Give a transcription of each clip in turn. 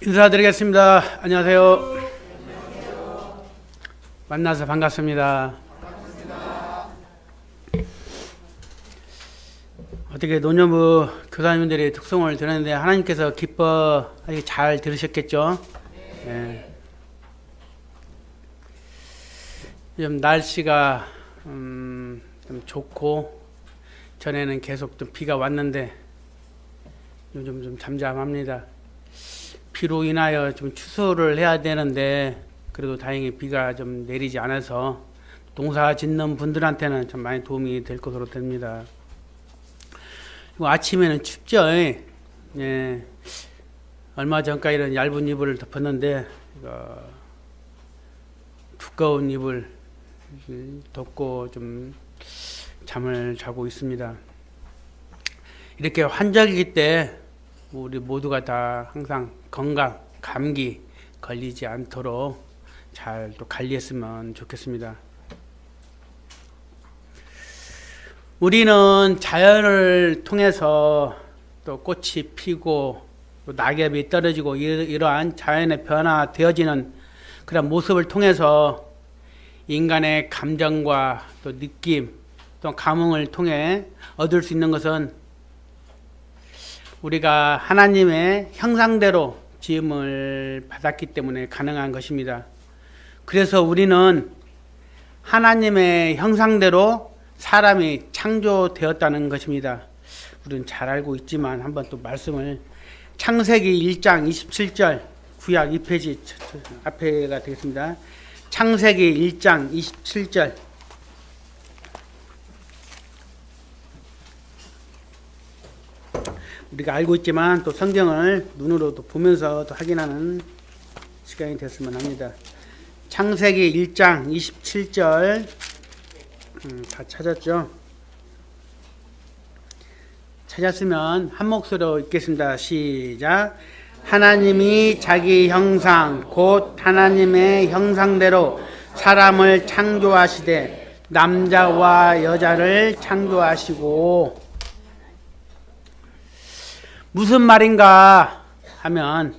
인사드리겠습니다. 안녕하세요. 만나서 반갑습니다. 어떻게 노년부 교사님들의 특성을 들었는데 하나님께서 기뻐 아주 잘 들으셨겠죠? 네. 좀 날씨가 좀 좋고 전에는 계속 좀 비가 왔는데 요즘 좀 잠잠합니다. 비로 인하여 좀 취소를 해야 되는데 그래도 다행히 비가 좀 내리지 않아서 농사 짓는 분들한테는 좀 많이 도움이 될 것으로 됩니다. 그리고 아침에는 춥죠. 예. 얼마 전까지는 얇은 이불을 덮었는데 두꺼운 이불 덮고 좀 잠을 자고 있습니다. 이렇게 환절기 때 우리 모두가 다 항상 건강, 감기 걸리지 않도록 잘 또 관리했으면 좋겠습니다. 우리는 자연을 통해서 또 꽃이 피고 또 낙엽이 떨어지고 이러한 자연의 변화되어지는 그런 모습을 통해서 인간의 감정과 또 느낌, 또 감흥을 통해 얻을 수 있는 것은 우리가 하나님의 형상대로 지음을 받았기 때문에 가능한 것입니다. 그래서 우리는 하나님의 형상대로 사람이 창조되었다는 것입니다. 우리는 잘 알고 있지만 한번 또 말씀을 창세기 1장 27절 구약 2페이지 앞에가 되겠습니다. 창세기 1장 27절 우리가 알고 있지만 또 성경을 눈으로 또 보면서 또 확인하는 시간이 됐으면 합니다. 창세기 1장 27절 다 찾았죠? 찾았으면 한 목소리로 읽겠습니다. 시작. 하나님이 자기 형상 곧 하나님의 형상대로 사람을 창조하시되 남자와 여자를 창조하시고. 무슨 말인가 하면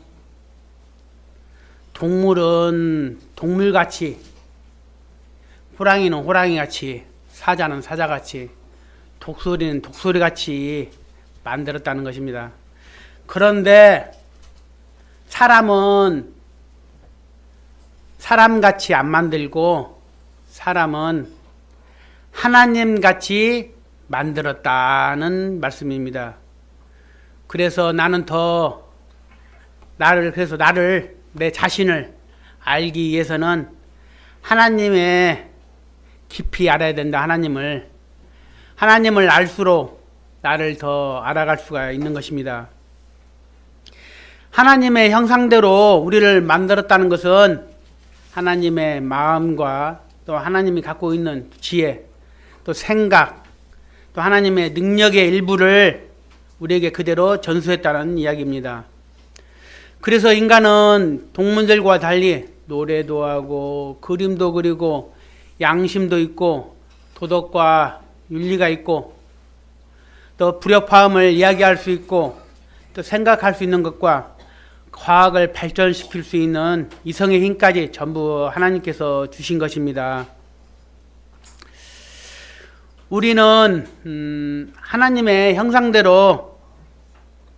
동물은 동물같이, 호랑이는 호랑이같이, 사자는 사자같이, 독수리는 독수리같이 만들었다는 것입니다. 그런데 사람은 사람같이 안 만들고 사람은 하나님같이 만들었다는 말씀입니다. 그래서 나는 나를 내 자신을 알기 위해서는 하나님의 깊이 알아야 된다. 하나님을 알수록 나를 더 알아갈 수가 있는 것입니다. 하나님의 형상대로 우리를 만들었다는 것은 하나님의 마음과 또 하나님이 갖고 있는 지혜, 또 생각, 또 하나님의 능력의 일부를 우리에게 그대로 전수했다는 이야기입니다. 그래서 인간은 동물들과 달리 노래도 하고 그림도 그리고 양심도 있고 도덕과 윤리가 있고 또 불협화음을 이야기할 수 있고 또 생각할 수 있는 것과 과학을 발전시킬 수 있는 이성의 힘까지 전부 하나님께서 주신 것입니다. 우리는 하나님의 형상대로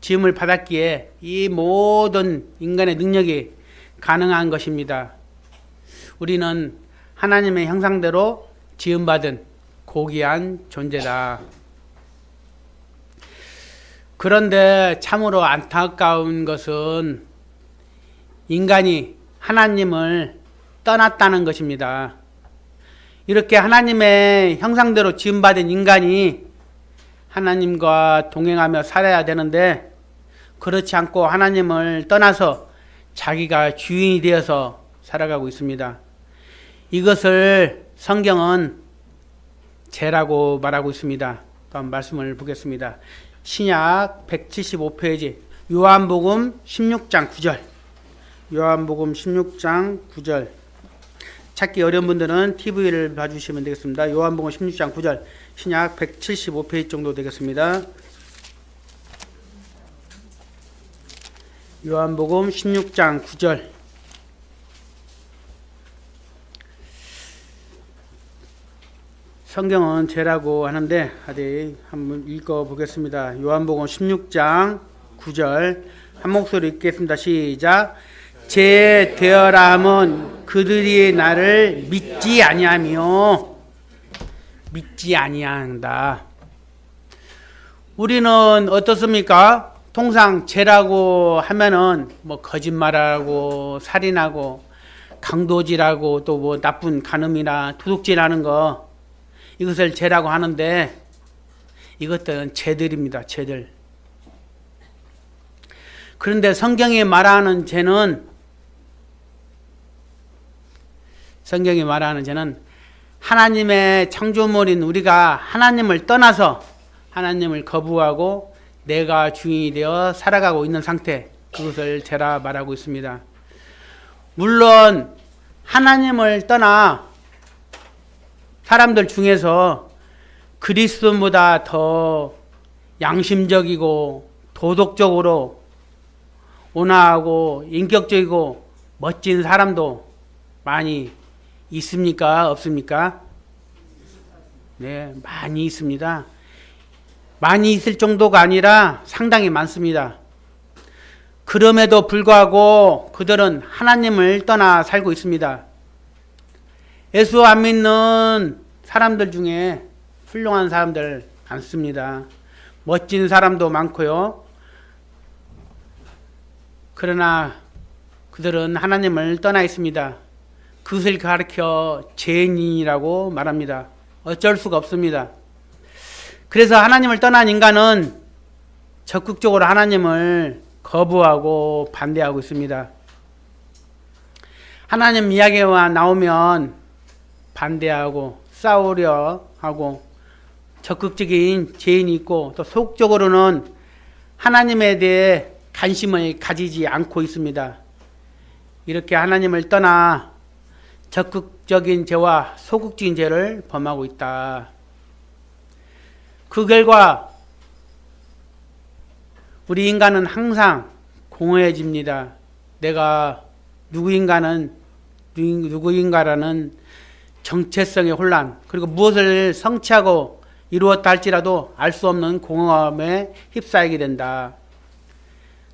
지음을 받았기에 이 모든 인간의 능력이 가능한 것입니다. 우리는 하나님의 형상대로 지음받은 고귀한 존재다. 그런데 참으로 안타까운 것은 인간이 하나님을 떠났다는 것입니다. 이렇게 하나님의 형상대로 지음받은 인간이 하나님과 동행하며 살아야 되는데 그렇지 않고 하나님을 떠나서 자기가 주인이 되어서 살아가고 있습니다. 이것을 성경은 죄라고 말하고 있습니다. 또 한번 말씀을 보겠습니다. 신약 175페이지 요한복음 16장 9절 요한복음 16장 9절 찾기 어려운 분들은 TV를 봐주시면 되겠습니다. 요한복음 16장 9절 신약 175페이지 정도 되겠습니다. 요한복음 16장 9절. 성경은 죄라고 하는데 어디 한번 읽어보겠습니다. 요한복음 16장 9절 한 목소리 읽겠습니다. 시작. 죄 되어라 함은 그들이 나를 믿지 아니하며 믿지 아니한다. 우리는 어떻습니까? 통상 죄라고 하면은 뭐 거짓말하고 살인하고 강도질하고 또 뭐 나쁜 간음이나 도둑질하는 거 이것을 죄라고 하는데 이것들은 죄들입니다. 죄들. 그런데 성경이 말하는 죄는 하나님의 창조물인 우리가 하나님을 떠나서 하나님을 거부하고 내가 주인이 되어 살아가고 있는 상태, 그것을 죄라 말하고 있습니다. 물론 하나님을 떠나 사람들 중에서 그리스도보다 더 양심적이고 도덕적으로 온화하고 인격적이고 멋진 사람도 많이 있습니까? 없습니까? 네, 많이 있습니다. 많이 있을 정도가 아니라 상당히 많습니다. 그럼에도 불구하고 그들은 하나님을 떠나 살고 있습니다. 예수 안 믿는 사람들 중에 훌륭한 사람들 많습니다. 멋진 사람도 많고요. 그러나 그들은 하나님을 떠나 있습니다. 그것을 가리켜 죄인이라고 말합니다. 어쩔 수가 없습니다. 그래서 하나님을 떠난 인간은 적극적으로 하나님을 거부하고 반대하고 있습니다. 하나님 이야기가 나오면 반대하고 싸우려 하고 적극적인 죄인이 있고 또 속적으로는 하나님에 대해 관심을 가지지 않고 있습니다. 이렇게 하나님을 떠나 적극적인 죄와 소극적인 죄를 범하고 있다. 그 결과 우리 인간은 항상 공허해집니다. 내가 누구인가라는 정체성의 혼란, 그리고 무엇을 성취하고 이루었다 할지라도 알 수 없는 공허함에 휩싸이게 된다.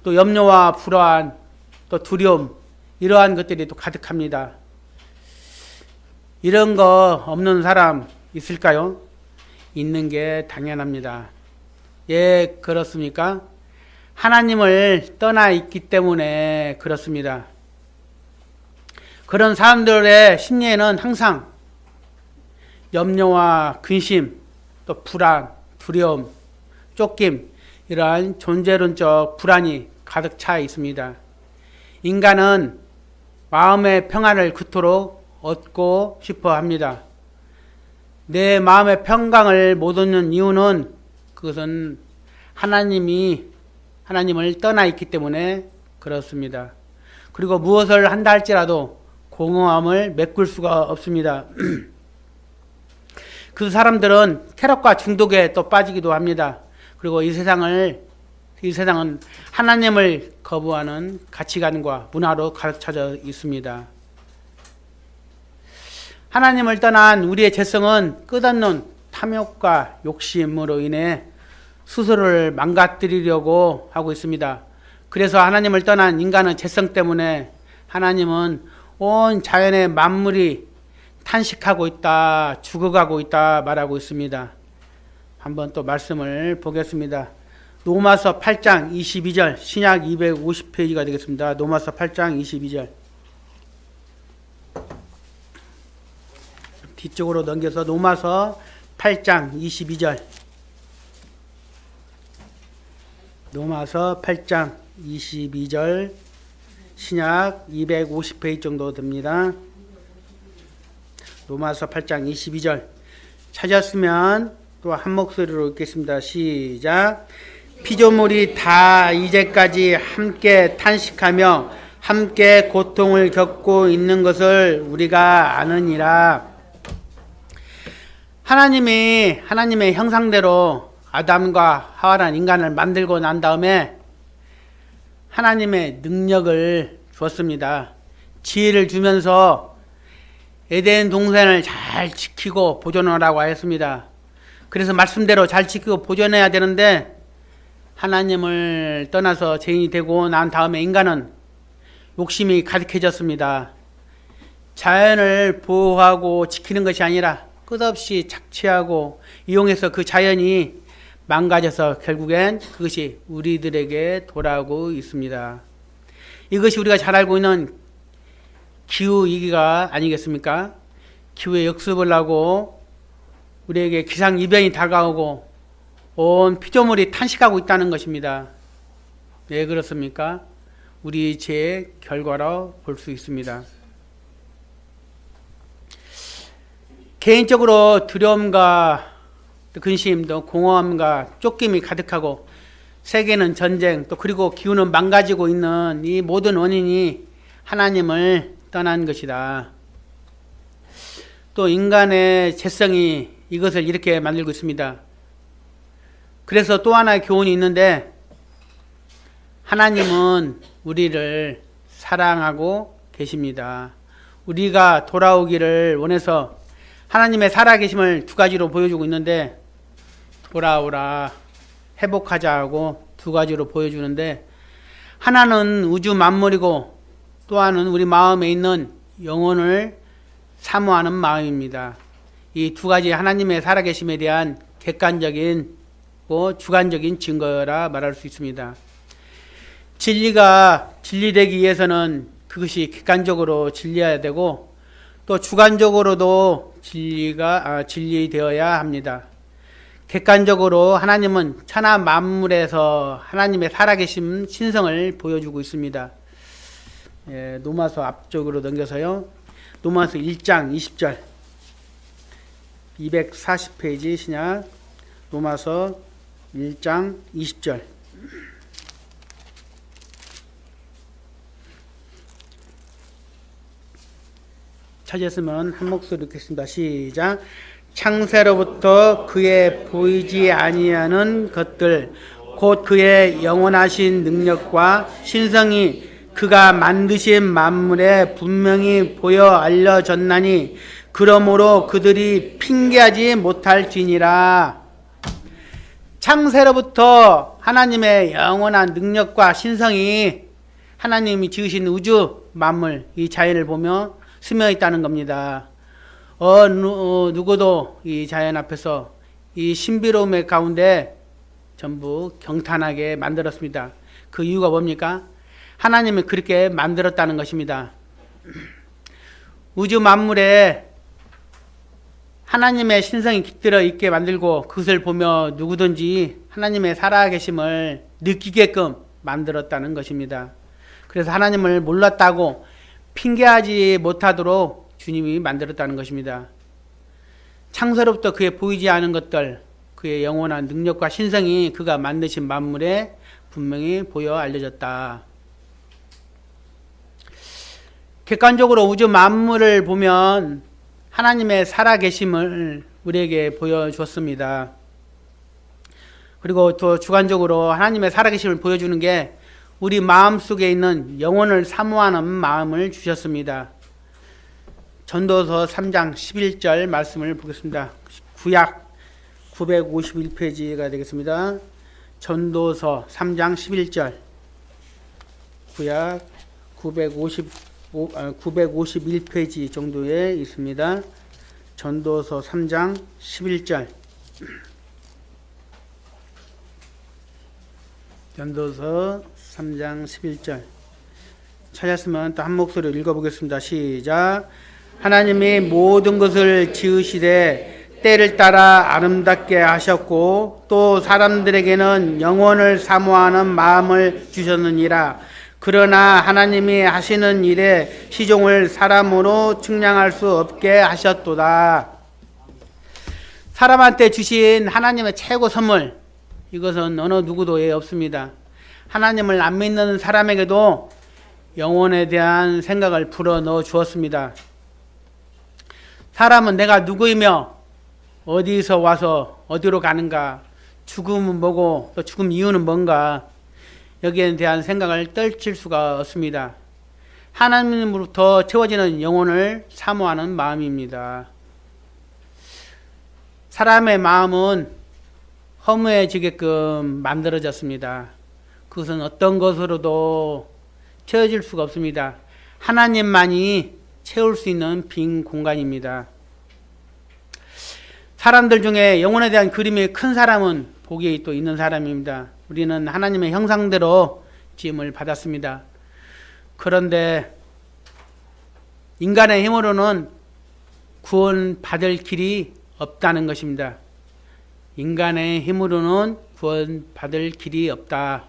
또 염려와 불안, 또 두려움, 이러한 것들이 또 가득합니다. 이런 거 없는 사람 있을까요? 있는 게 당연합니다. 예, 그렇습니까? 하나님을 떠나 있기 때문에 그렇습니다. 그런 사람들의 심리에는 항상 염려와 근심, 또 불안, 두려움, 쫓김, 이러한 존재론적 불안이 가득 차 있습니다. 인간은 마음의 평안을 그토록 얻고 싶어 합니다. 내 마음의 평강을 못 얻는 이유는 그것은 하나님을 떠나 있기 때문에 그렇습니다. 그리고 무엇을 한다 할지라도 공허함을 메꿀 수가 없습니다. 그 사람들은 쾌락과 중독에 또 빠지기도 합니다. 그리고 이 세상은 하나님을 거부하는 가치관과 문화로 가득 차져 있습니다. 하나님을 떠난 우리의 죄성은 끝없는 탐욕과 욕심으로 인해 스스로를 망가뜨리려고 하고 있습니다. 그래서 하나님을 떠난 인간의 죄성 때문에 하나님은 온 자연의 만물이 탄식하고 있다, 죽어가고 있다 말하고 있습니다. 한번 또 말씀을 보겠습니다. 로마서 8장 22절, 신약 250페이지가 되겠습니다. 로마서 8장 22절. 뒤쪽으로 넘겨서 로마서 8장 22절. 로마서 8장 22절, 신약 250페이지 정도 됩니다. 로마서 8장 22절 찾았으면 또 한 목소리로 읽겠습니다. 시작. 피조물이 다 이제까지 함께 탄식하며 함께 고통을 겪고 있는 것을 우리가 아느니라. 하나님의 형상대로 아담과 하와란 인간을 만들고 난 다음에 하나님의 능력을 주었습니다. 지혜를 주면서 에덴 동산을 잘 지키고 보존하라고 하였습니다. 그래서 말씀대로 잘 지키고 보존해야 되는데 하나님을 떠나서 죄인이 되고 난 다음에 인간은 욕심이 가득해졌습니다. 자연을 보호하고 지키는 것이 아니라 끝없이 착취하고 이용해서 그 자연이 망가져서 결국엔 그것이 우리들에게 돌아오고 있습니다. 이것이 우리가 잘 알고 있는 기후위기가 아니겠습니까? 기후의 역습을 하고 우리에게 기상이변이 다가오고 온 피조물이 탄식하고 있다는 것입니다. 왜 그렇습니까? 우리 죄의 결과로 볼 수 있습니다. 개인적으로 두려움과 근심, 또 공허함과 쫓김이 가득하고 세계는 전쟁, 또 그리고 기후는 망가지고 있는 이 모든 원인이 하나님을 떠난 것이다. 또 인간의 죄성이 이것을 이렇게 만들고 있습니다. 그래서 또 하나의 교훈이 있는데 하나님은 우리를 사랑하고 계십니다. 우리가 돌아오기를 원해서 하나님의 살아계심을 두 가지로 보여주고 있는데 돌아오라, 회복하자 하고 두 가지로 보여주는데 하나는 우주 만물이고 또 하나는 우리 마음에 있는 영혼을 사모하는 마음입니다. 이 두 가지 하나님의 살아계심에 대한 객관적인 주관적인 증거라 말할 수 있습니다. 진리가 진리되기 위해서는 그것이 객관적으로 진리해야 되고 또 주관적으로도 진리되어야 합니다. 객관적으로 하나님은 천하 만물에서 하나님의 살아계심 신성을 보여주고 있습니다. 로마서 앞쪽으로 넘겨서요. 로마서 1장 20절 240페이지 신약 로마서 1장 20절 찾았으면 한 목소리 읽겠습니다. 시작. 창세로부터 그의 보이지 아니하는 것들 곧 그의 영원하신 능력과 신성이 그가 만드신 만물에 분명히 보여 알려졌나니 그러므로 그들이 핑계하지 못할지니라. 창세로부터 하나님의 영원한 능력과 신성이 하나님이 지으신 우주 만물 이 자연을 보며 스며 있다는 겁니다. 누구도 이 자연 앞에서 이 신비로움의 가운데 전부 경탄하게 만들었습니다. 그 이유가 뭡니까? 하나님이 그렇게 만들었다는 것입니다. 우주 만물에 하나님의 신성이 깃들어 있게 만들고 그것을 보며 누구든지 하나님의 살아계심을 느끼게끔 만들었다는 것입니다. 그래서 하나님을 몰랐다고 핑계하지 못하도록 주님이 만들었다는 것입니다. 창세로부터 그의 보이지 않은 것들, 그의 영원한 능력과 신성이 그가 만드신 만물에 분명히 보여 알려졌다. 객관적으로 우주 만물을 보면 하나님의 살아계심을 우리에게 보여주었습니다. 그리고 또 주관적으로 하나님의 살아계심을 보여주는 게 우리 마음속에 있는 영혼을 사모하는 마음을 주셨습니다. 전도서 3장 11절 말씀을 보겠습니다. 구약 951페이지가 되겠습니다. 전도서 3장 11절 구약 951페이지 정도에 있습니다. 전도서 3장 11절 전도서 3장 11절 찾았으면 또 한 목소리로 읽어보겠습니다. 시작. 하나님이 모든 것을 지으시되 때를 따라 아름답게 하셨고 또 사람들에게는 영혼을 사모하는 마음을 주셨느니라. 그러나 하나님이 하시는 일에 시종을 사람으로 측량할 수 없게 하셨도다. 사람한테 주신 하나님의 최고 선물 이것은 어느 누구도 예 없습니다. 하나님을 안 믿는 사람에게도 영혼에 대한 생각을 불어넣어 주었습니다. 사람은 내가 누구이며 어디서 와서 어디로 가는가, 죽음은 뭐고 또 죽음 이유는 뭔가 여기에 대한 생각을 떨칠 수가 없습니다. 하나님으로부터 채워지는 영혼을 사모하는 마음입니다. 사람의 마음은 허무해지게끔 만들어졌습니다. 그것은 어떤 것으로도 채워질 수가 없습니다. 하나님만이 채울 수 있는 빈 공간입니다. 사람들 중에 영혼에 대한 그림이 큰 사람은 복이 또 있는 사람입니다. 우리는 하나님의 형상대로 지음을 받았습니다. 그런데 인간의 힘으로는 구원받을 길이 없다는 것입니다. 인간의 힘으로는 구원받을 길이 없다.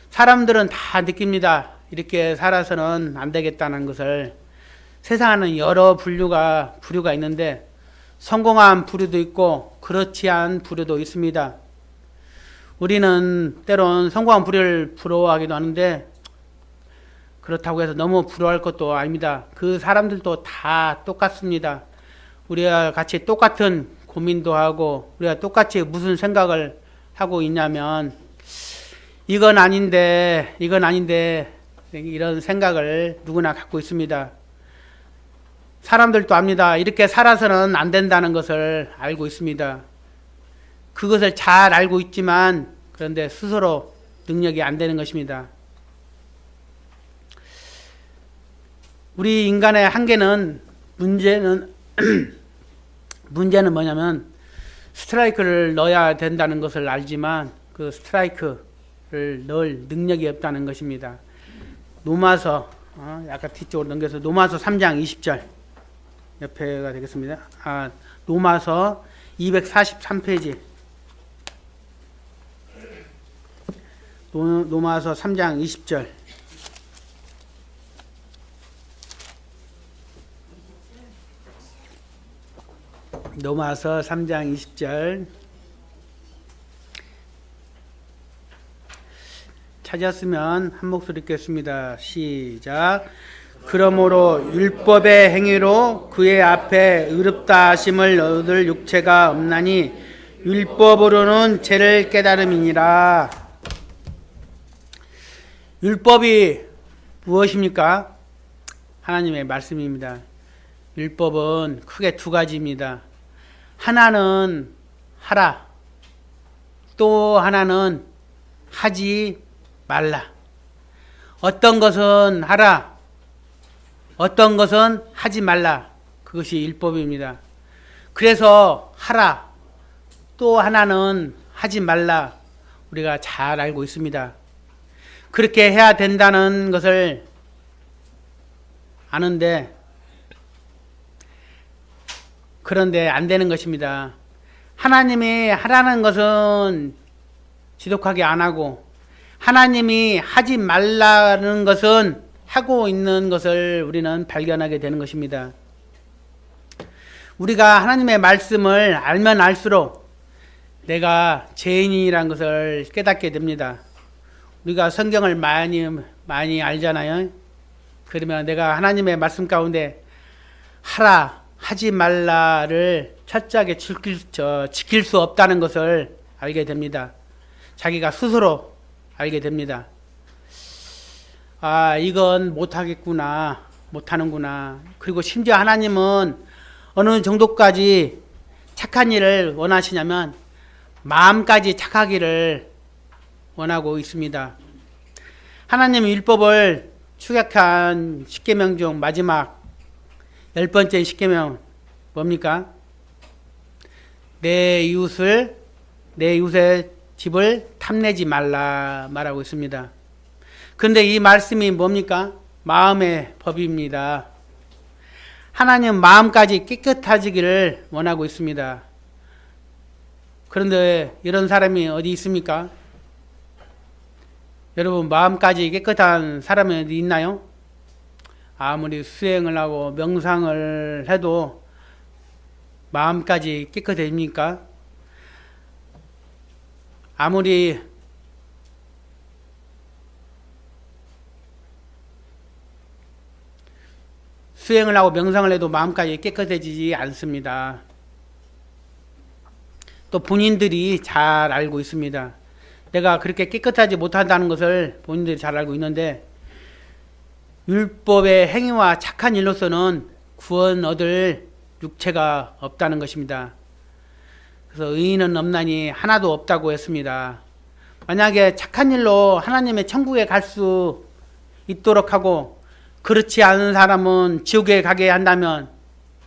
사람들은 다 느낍니다. 이렇게 살아서는 안 되겠다는 것을. 세상에는 여러 부류가 있는데 성공한 부류도 있고 그렇지 않은 부류도 있습니다. 우리는 때론 성공한 부류를 부러워하기도 하는데 그렇다고 해서 너무 부러워할 것도 아닙니다. 그 사람들도 다 똑같습니다. 우리가 같이 똑같은 고민도 하고 우리가 똑같이 무슨 생각을 하고 있냐면 이건 아닌데 이런 생각을 누구나 갖고 있습니다. 사람들도 압니다. 이렇게 살아서는 안 된다는 것을 알고 있습니다. 그것을 잘 알고 있지만 그런데 스스로 능력이 안 되는 것입니다. 우리 인간의 한계는 문제는 뭐냐면 스트라이크를 넣어야 된다는 것을 알지만 그 스트라이크를 넣을 능력이 없다는 것입니다. 노마서 약간 뒤쪽으로 넘겨서 노마서 3장 20절 옆에가 되겠습니다. 노마서 243페이지 노마서 3장 20절 노마서 3장 20절 찾았으면 한 목소리 읽겠습니다. 시작. 그러므로 율법의 행위로 그의 앞에 의롭다 하심을 얻을 육체가 없나니 율법으로는 죄를 깨달음이니라. 율법이 무엇입니까? 하나님의 말씀입니다. 율법은 크게 두 가지입니다. 하나는 하라, 또 하나는 하지 말라. 어떤 것은 하라, 어떤 것은 하지 말라. 그것이 율법입니다. 그래서 하라, 또 하나는 하지 말라. 우리가 잘 알고 있습니다. 그렇게 해야 된다는 것을 아는데 그런데 안 되는 것입니다. 하나님이 하라는 것은 지독하게 안 하고 하나님이 하지 말라는 것은 하고 있는 것을 우리는 발견하게 되는 것입니다. 우리가 하나님의 말씀을 알면 알수록 내가 죄인이라는 것을 깨닫게 됩니다. 우리가 성경을 많이 알잖아요. 그러면 내가 하나님의 말씀 가운데 하라, 하지 말라를 철저하게 지킬 수 없다는 것을 알게 됩니다. 자기가 스스로 알게 됩니다. 이건 못하는구나. 그리고 심지어 하나님은 어느 정도까지 착한 일을 원하시냐면 마음까지 착하기를 원하고 있습니다. 하나님의 율법을 축약한 10계명 중 마지막 10번째 10계명 뭡니까? 내 이웃의 집을 탐내지 말라 말하고 있습니다. 그런데 이 말씀이 뭡니까? 마음의 법입니다. 하나님 마음까지 깨끗해지기를 원하고 있습니다. 그런데 이런 사람이 어디 있습니까? 여러분, 마음까지 깨끗한 사람이 어디 있나요? 아무리 수행을 하고 명상을 해도 마음까지 깨끗해집니까? 아무리 수행을 하고 명상을 해도 마음까지 깨끗해지지 않습니다. 또 본인들이 잘 알고 있습니다. 내가 그렇게 깨끗하지 못한다는 것을 본인들이 잘 알고 있는데, 율법의 행위와 착한 일로서는 구원 얻을 육체가 없다는 것입니다. 그래서 의인은 없나니 하나도 없다고 했습니다. 만약에 착한 일로 하나님의 천국에 갈 수 있도록 하고 그렇지 않은 사람은 지옥에 가게 한다면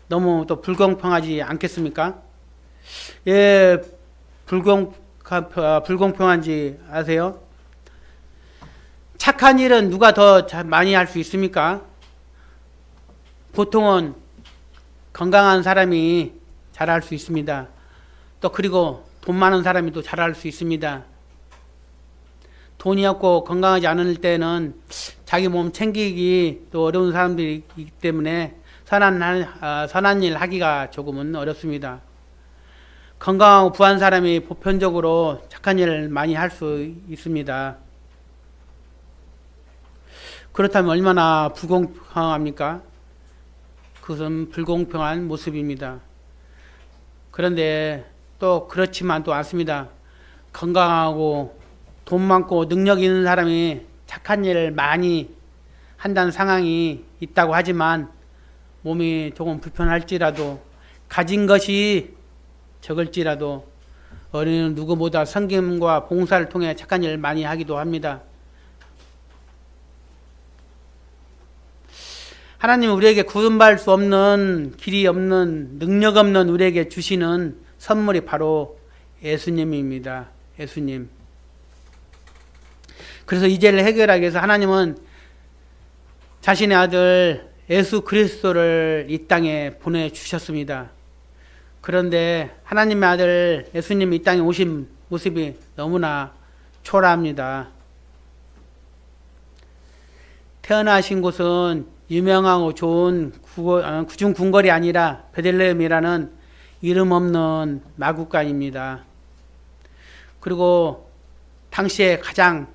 너무 또 불공평하지 않겠습니까? 예, 불공평한지 아세요? 착한 일은 누가 더 많이 할 수 있습니까? 보통은 건강한 사람이 잘할 수 있습니다. 또 그리고 돈 많은 사람이 또 잘할 수 있습니다. 돈이 없고 건강하지 않을 때는 자기 몸 챙기기 또 어려운 사람들이 있기 때문에 선한 일 하기가 조금은 어렵습니다. 건강하고 부한 사람이 보편적으로 착한 일을 많이 할 수 있습니다. 그렇다면 얼마나 불공평합니까? 그것은 불공평한 모습입니다. 그런데 또 그렇지만 또 않습니다. 건강하고 돈 많고 능력 있는 사람이 착한 일을 많이 한다는 상황이 있다고 하지만 몸이 조금 불편할지라도 가진 것이 적을지라도 어린이는 누구보다 섬김과 봉사를 통해 착한 일을 많이 하기도 합니다. 하나님은 우리에게 구원받을 수 없는 길이 없는 능력 없는 우리에게 주시는 선물이 바로 예수님입니다. 예수님. 그래서 이 죄를 해결하기 위해서 하나님은 자신의 아들 예수 그리스도를 이 땅에 보내주셨습니다. 그런데 하나님의 아들 예수님이 이 땅에 오신 모습이 너무나 초라합니다. 태어나신 곳은 유명하고 좋은 구중 궁궐이 아니라 베들레헴이라는 이름 없는 마구간입니다. 그리고 당시에 가장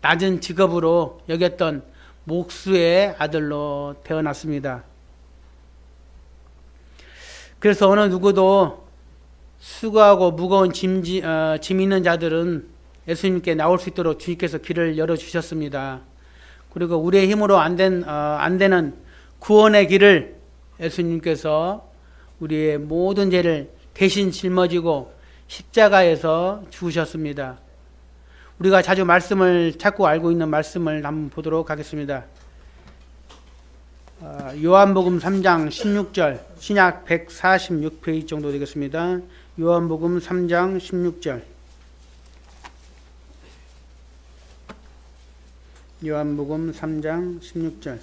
낮은 직업으로 여겼던 목수의 아들로 태어났습니다. 그래서 어느 누구도 수고하고 무거운 짐 있는 자들은 예수님께 나올 수 있도록 주님께서 길을 열어주셨습니다. 그리고 우리의 힘으로 안 되는 구원의 길을 예수님께서 우리의 모든 죄를 대신 짊어지고 십자가에서 죽으셨습니다. 우리가 자주 말씀을 찾고 알고 있는 말씀을 한번 보도록 하겠습니다. 요한복음 3장 16절, 신약 146페이지 정도 되겠습니다. 요한복음 3장 16절. 요한복음 3장 16절.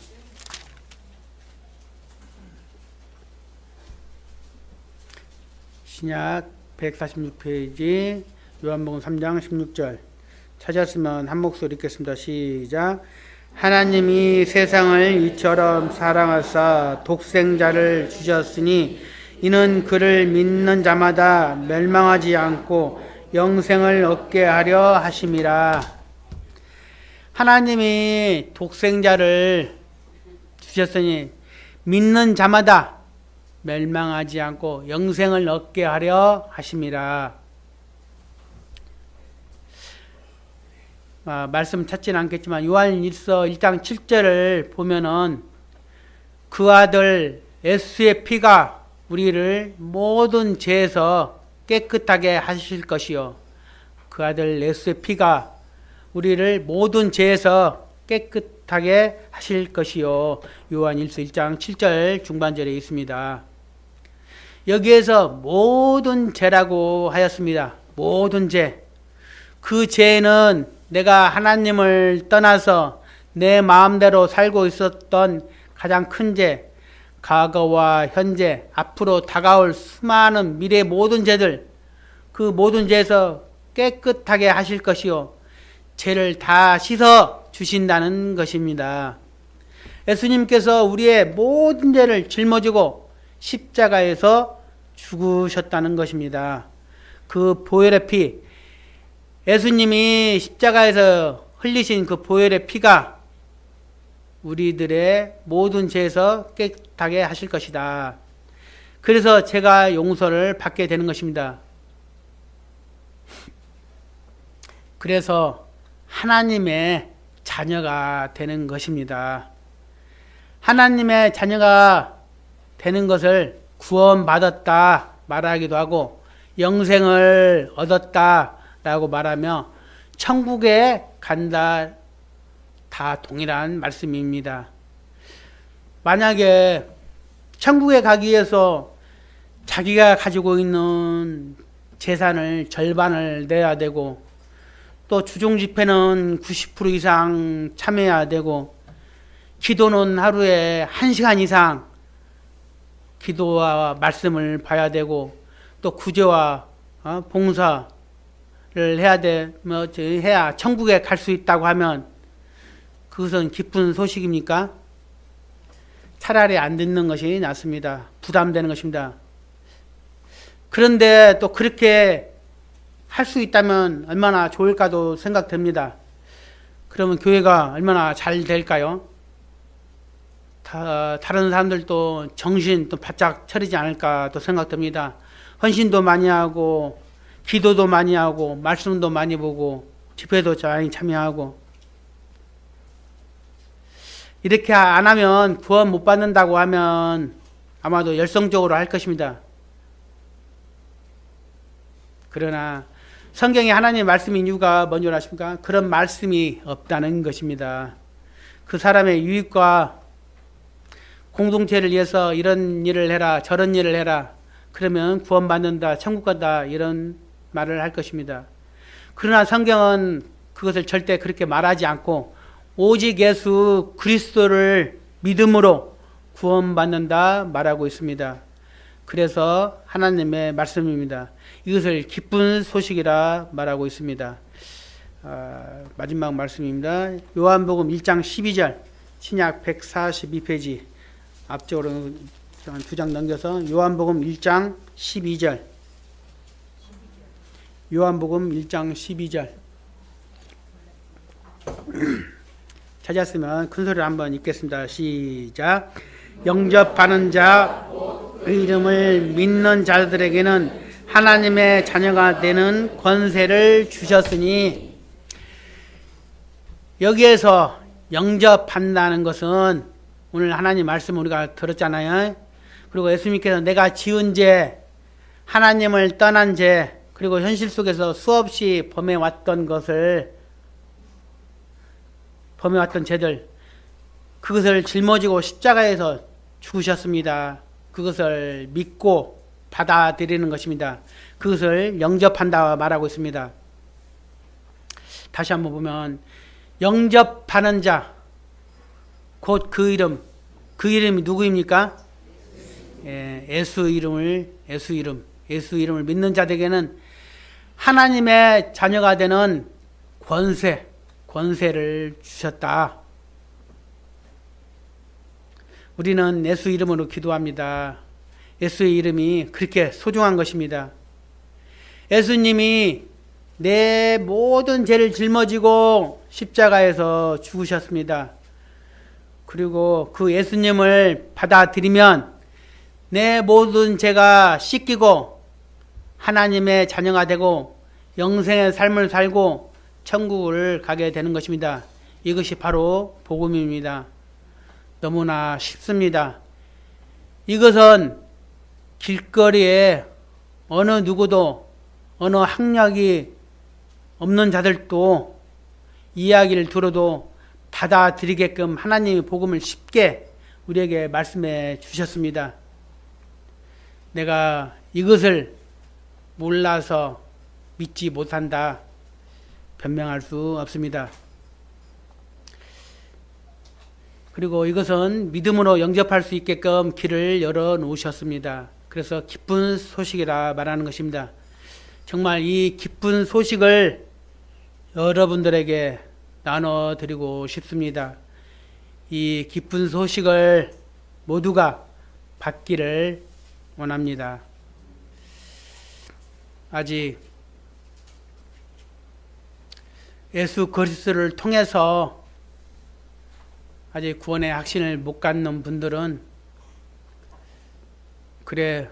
신약 146페이지 요한복음 3장 16절. 찾았으면 한 목소리 읽겠습니다. 시작. 하나님이 세상을 이처럼 사랑하사 독생자를 주셨으니 이는 그를 믿는 자마다 멸망하지 않고 영생을 얻게 하려 하심이라. 하나님이 독생자를 주셨으니 믿는 자마다 멸망하지 않고 영생을 얻게 하려 하심이라. 말씀 찾지는 않겠지만 요한일서 1장 7절을 보면은 그 아들 예수의 피가 우리를 모든 죄에서 깨끗하게 하실 것이요. 그 아들 예수의 피가 우리를 모든 죄에서 깨끗하게 하실 것이요. 요한일서 1장 7절 중반절에 있습니다. 여기에서 모든 죄라고 하였습니다. 모든 죄. 그 죄는 내가 하나님을 떠나서 내 마음대로 살고 있었던 가장 큰 죄, 과거와 현재, 앞으로 다가올 수많은 미래의 모든 죄들, 그 모든 죄에서 깨끗하게 하실 것이요. 죄를 다 씻어 주신다는 것입니다. 예수님께서 우리의 모든 죄를 짊어지고 십자가에서 죽으셨다는 것입니다. 그 보혈의 피, 예수님이 십자가에서 흘리신 그 보혈의 피가 우리들의 모든 죄에서 깨끗하게 하실 것이다. 그래서 제가 용서를 받게 되는 것입니다. 그래서 하나님의 자녀가 되는 것입니다. 하나님의 자녀가 되는 것을 구원받았다 말하기도 하고 영생을 얻었다라고 말하며 천국에 간다 다 동일한 말씀입니다. 만약에 천국에 가기 위해서 자기가 가지고 있는 재산을 절반을 내야 되고 또 주중 집회는 90% 이상 참여해야 되고 기도는 하루에 1시간 이상 기도와 말씀을 봐야 되고 또 구제와 봉사를 해야 천국에 갈 수 있다고 하면 그것은 기쁜 소식입니까? 차라리 안 듣는 것이 낫습니다. 부담되는 것입니다. 그런데 또 그렇게 할 수 있다면 얼마나 좋을까도 생각됩니다. 그러면 교회가 얼마나 잘 될까요? 다른 사람들도 정신 또 바짝 차리지 않을까 또 생각됩니다. 헌신도 많이 하고 기도도 많이 하고 말씀도 많이 보고 집회도 많이 참여하고 이렇게 안 하면 구원 못 받는다고 하면 아마도 열성적으로 할 것입니다. 그러나 성경에 하나님의 말씀인 이유가 뭔지 아십니까? 그런 말씀이 없다는 것입니다. 그 사람의 유익과 공동체를 위해서 이런 일을 해라 저런 일을 해라 그러면 구원받는다 천국 간다 이런 말을 할 것입니다. 그러나 성경은 그것을 절대 그렇게 말하지 않고 오직 예수 그리스도를 믿음으로 구원받는다 말하고 있습니다. 그래서 하나님의 말씀입니다. 이것을 기쁜 소식이라 말하고 있습니다. 마지막 말씀입니다. 요한복음 1장 12절 신약 142페이지 앞쪽으로 두 장 넘겨서 요한복음 1장 12절 요한복음 1장 12절 찾았으면 큰 소리로 한번 읽겠습니다. 시작. 영접하는 자 이름을 믿는 자들에게는 하나님의 자녀가 되는 권세를 주셨으니 여기에서 영접한다는 것은 오늘 하나님 말씀 우리가 들었잖아요. 그리고 예수님께서 내가 지은 죄, 하나님을 떠난 죄, 그리고 현실 속에서 수없이 범해왔던 죄들, 그것을 짊어지고 십자가에서 죽으셨습니다. 그것을 믿고 받아들이는 것입니다. 그것을 영접한다 말하고 있습니다. 다시 한번 보면 영접하는 자, 곧 그 이름이 누구입니까? 예수 이름을 믿는 자들에게는 하나님의 자녀가 되는 권세를 주셨다. 우리는 예수 이름으로 기도합니다. 예수의 이름이 그렇게 소중한 것입니다. 예수님이 내 모든 죄를 짊어지고 십자가에서 죽으셨습니다. 그리고 그 예수님을 받아들이면 내 모든 죄가 씻기고 하나님의 자녀가 되고 영생의 삶을 살고 천국을 가게 되는 것입니다. 이것이 바로 복음입니다. 너무나 쉽습니다. 이것은 길거리에 어느 누구도 어느 학력이 없는 자들도 이야기를 들어도 받아들이게끔 하나님의 복음을 쉽게 우리에게 말씀해 주셨습니다. 내가 이것을 몰라서 믿지 못한다 변명할 수 없습니다. 그리고 이것은 믿음으로 영접할 수 있게끔 길을 열어 놓으셨습니다. 그래서 기쁜 소식이라 말하는 것입니다. 정말 이 기쁜 소식을 여러분들에게 나눠드리고 싶습니다. 이 기쁜 소식을 모두가 받기를 원합니다. 아직 예수 그리스도를 통해서 아직 구원의 확신을 못 갖는 분들은 그래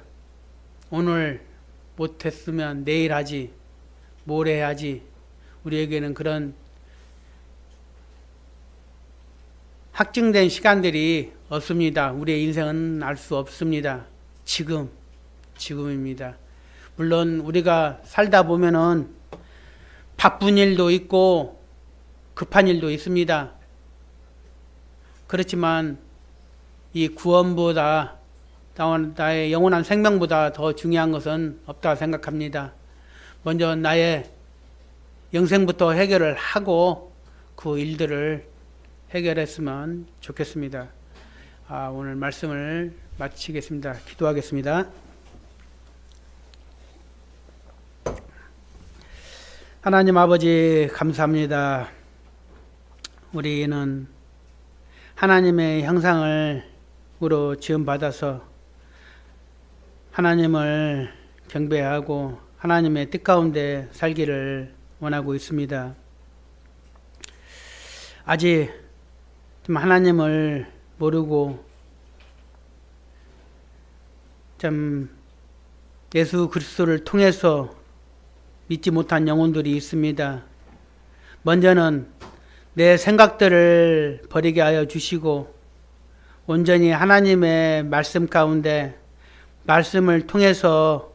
오늘 못했으면 내일 하지 모레 하지 우리에게는 그런 확증된 시간들이 없습니다. 우리의 인생은 알 수 없습니다. 지금입니다. 물론 우리가 살다 보면은 바쁜 일도 있고 급한 일도 있습니다. 그렇지만 이 구원보다 나의 영원한 생명보다 더 중요한 것은 없다고 생각합니다. 먼저 나의 영생부터 해결을 하고 그 일들을 해결했으면 좋겠습니다. 오늘 말씀을 마치겠습니다. 기도하겠습니다. 하나님 아버지 감사합니다. 우리는 하나님의 형상으로 지음받아서 하나님을 경배하고 하나님의 뜻 가운데 살기를 원하고 있습니다. 아직 좀 하나님을 모르고 좀 예수 그리스도를 통해서 믿지 못한 영혼들이 있습니다. 먼저는 내 생각들을 버리게 하여 주시고 온전히 하나님의 말씀 가운데 말씀을 통해서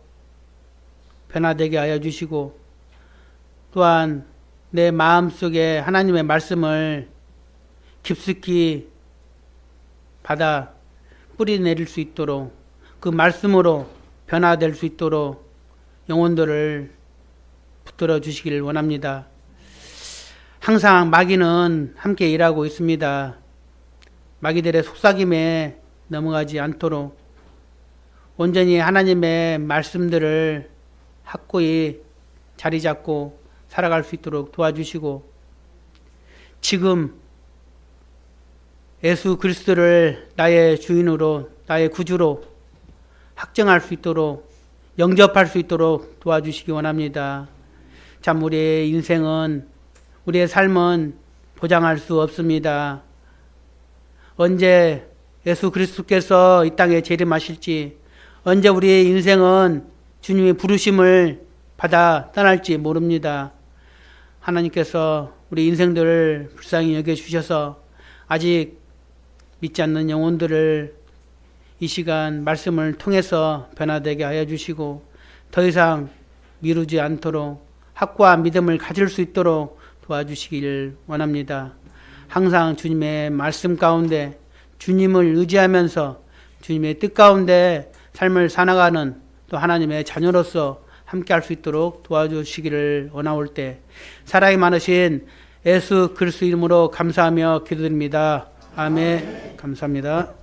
변화되게 하여 주시고 또한 내 마음속에 하나님의 말씀을 깊숙이 받아 뿌리내릴 수 있도록 그 말씀으로 변화될 수 있도록 영혼들을 붙들어 주시기를 원합니다. 항상 마귀는 함께 일하고 있습니다. 마귀들의 속삭임에 넘어가지 않도록 온전히 하나님의 말씀들을 확고히 자리 잡고 살아갈 수 있도록 도와주시고 지금 예수 그리스도를 나의 주인으로 나의 구주로 확정할 수 있도록 영접할 수 있도록 도와주시기 원합니다. 참 우리의 인생은 우리의 삶은 보장할 수 없습니다. 언제 예수 그리스도께서 이 땅에 재림하실지 언제 우리의 인생은 주님의 부르심을 받아 떠날지 모릅니다. 하나님께서 우리 인생들을 불쌍히 여겨주셔서 아직 믿지 않는 영혼들을 이 시간 말씀을 통해서 변화되게 하여 주시고 더 이상 미루지 않도록 확고한 믿음을 가질 수 있도록 도와주시길 원합니다. 항상 주님의 말씀 가운데 주님을 의지하면서 주님의 뜻 가운데 삶을 살아가는 또 하나님의 자녀로서 함께 할 수 있도록 도와주시기를 원하올 때 사랑이 많으신 예수 그리스도 이름으로 감사하며 기도드립니다. 아멘. 감사합니다.